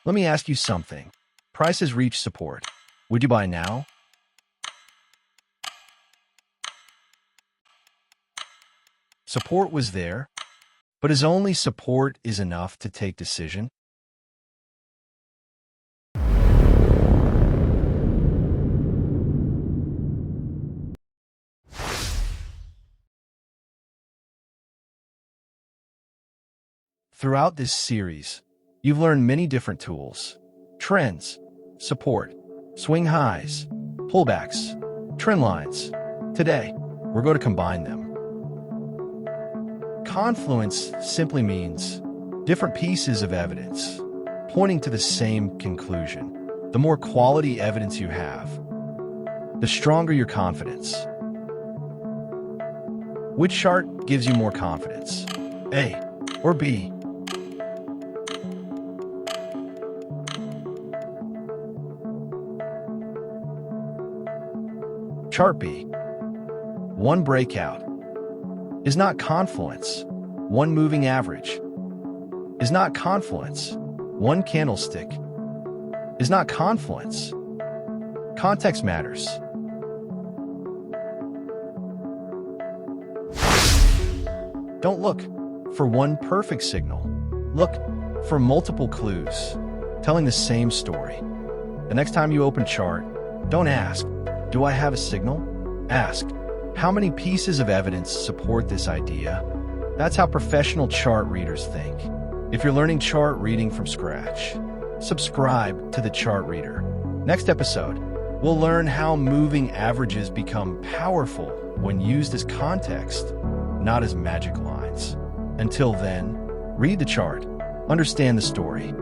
Let me ask you something. Prices reach support. Would you buy now? Support was there, but is only support is enough to take decision? Throughout this series, you've learned many different tools: trends, support, swing highs, pullbacks, trend lines. Today, we're going to combine them. Confluence simply means different pieces of evidence pointing to the same conclusion. The more quality evidence you have, the stronger your confidence. Which chart gives you more confidence? A or B? Chart B. One breakout is not confluence. One moving average is not confluence. One candlestick is not confluence. Context matters. Don't look for one perfect signal. Look for multiple clues telling the same story. The next time you open a chart, don't ask, "Do I have a signal?" Ask, "How many pieces of evidence support this idea?" That's how professional chart readers think. If you're learning chart reading from scratch, subscribe to the Chart Reader. Next episode, we'll learn how moving averages become powerful when used as context, not as magic lines. Until then, read the chart, understand the story,